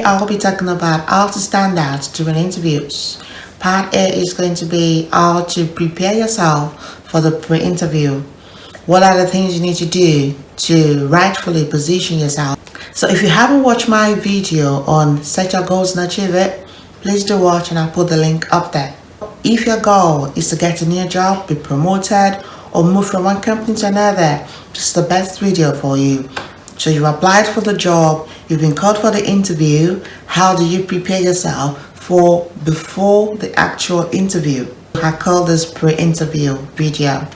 I will be talking about how to stand out during interviews. Part A is going to be how to prepare yourself for the pre-interview. What are the things you need to do to rightfully position yourself? So if you haven't watched my video on set your goals and achieve it, please do watch and I'll put the link up there. If your goal is to get a new job, be promoted, or move from one company to another, this is the best video for you. So you've applied for the job, you've been called for the interview. How do you prepare yourself for before the actual interview? I call this pre-interview video.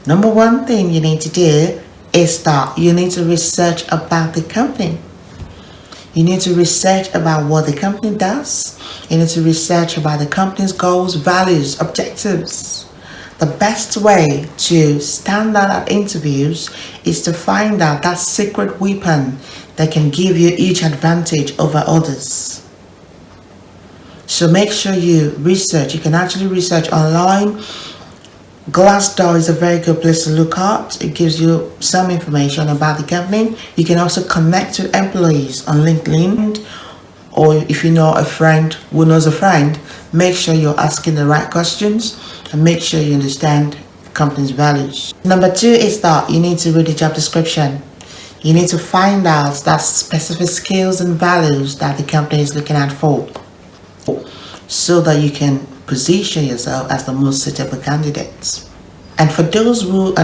Number one thing you need to do is that you need to research about the company. You need to research about what the company does. You need to research about the company's goals, values, objectives. The best way to stand out at interviews is to find out that secret weapon that can give you each advantage over others. So make sure you research. You can actually research online. Glassdoor is a very good place to look at. It gives you some information about the company. You can also connect to employees on LinkedIn, or if you know a friend who knows a friend, make sure you're asking the right questions and make sure you understand the company's values. Number two is that you need to read the job description. You need to find out that specific skills and values that the company is looking at for, so that you can position yourself as the most suitable candidates. And for those who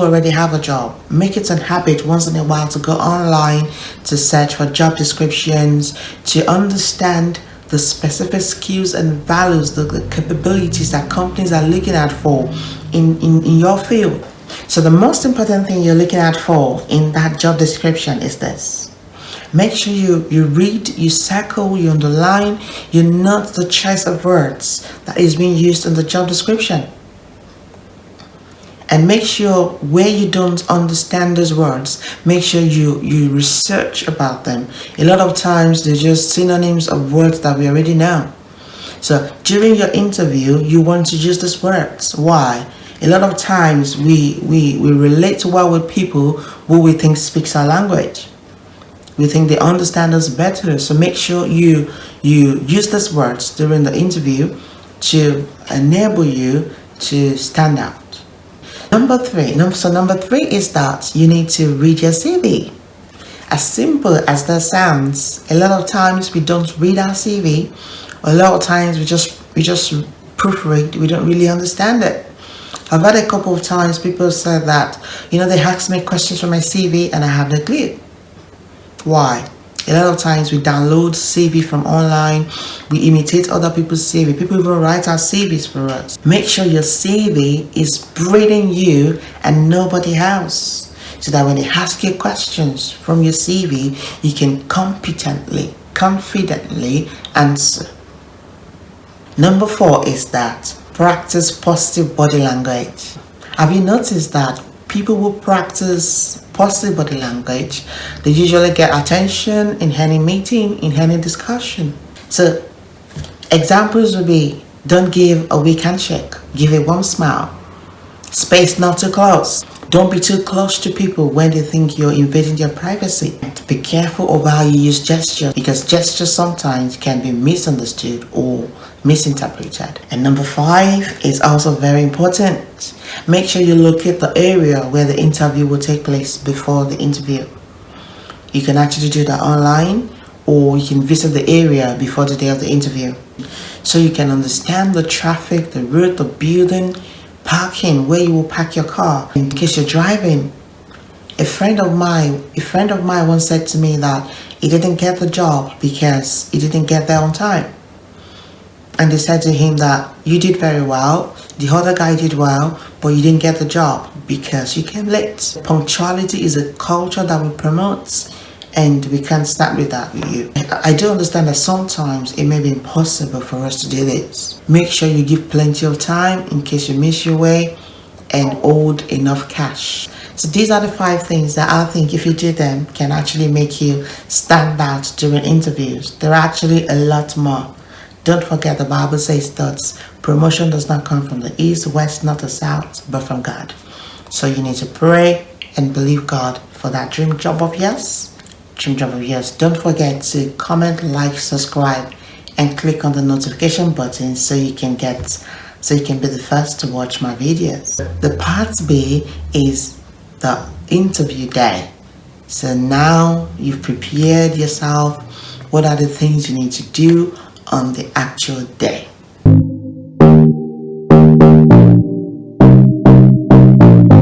already have a job, make it a habit once in a while to go online to search for job descriptions, to understand the specific skills and values, the capabilities that companies are looking at for in your field. So the most important thing you're looking at for in that job description is this. Make sure you read, you circle, you underline, you note the choice of words that is being used in the job description. And make sure where you don't understand those words, make sure you research about them. A lot of times they're just synonyms of words that we already know. So during your interview, you want to use these words. Why? A lot of times we relate well with people who we think speaks our language. We think they understand us better. So make sure you use these words during the interview to enable you to stand out. Number three is that you need to read your CV. As simple as that sounds, a lot of times we don't read our CV. A lot of times we just proofread. We don't really understand it. I've had a couple of times people said that, they ask me questions from my CV and I have no clue. Why? A lot of times we download CV from online, we imitate other people's CV. People even write our CVs for us. Make sure your CV is breathing you and nobody else, so that when they ask you questions from your CV, you can confidently answer. Number 4 is that practice positive body language. Have you noticed that people who practice positive body language, they usually get attention in any meeting, in any discussion? So examples would be, don't give a weak handshake, give a warm smile, space not too close, don't be too close to people when they think you're invading their privacy. Be careful of how you use gestures, because gestures sometimes can be misunderstood or misinterpreted. And number 5 is also very important. Make sure you locate the area where the interview will take place before the interview. You can actually do that online, or you can visit the area before the day of the interview, so you can understand the traffic, the route, the building, parking, where you will park your car in case you're driving. A friend of mine once said to me that he didn't get the job because he didn't get there on time. And they said to him that you did very well, the other guy did well, but you didn't get the job because you came late. Punctuality is a culture that we promote, and we can't start with that with you. I do understand that sometimes it may be impossible for us to do this. Make sure you give plenty of time in case you miss your way, and hold enough cash. So these are the 5 things that I think if you do them can actually make you stand out during interviews. There are actually a lot more. Don't forget, the Bible says that promotion does not come from the east, west, not the south, but from God. So you need to pray and believe God for that dream job of yours. dream job of yours. Don't forget to comment, like, subscribe, and click on the notification button so you can be the first to watch my videos. The part B is the interview day. So now you've prepared yourself. What are the things you need to do on the actual day?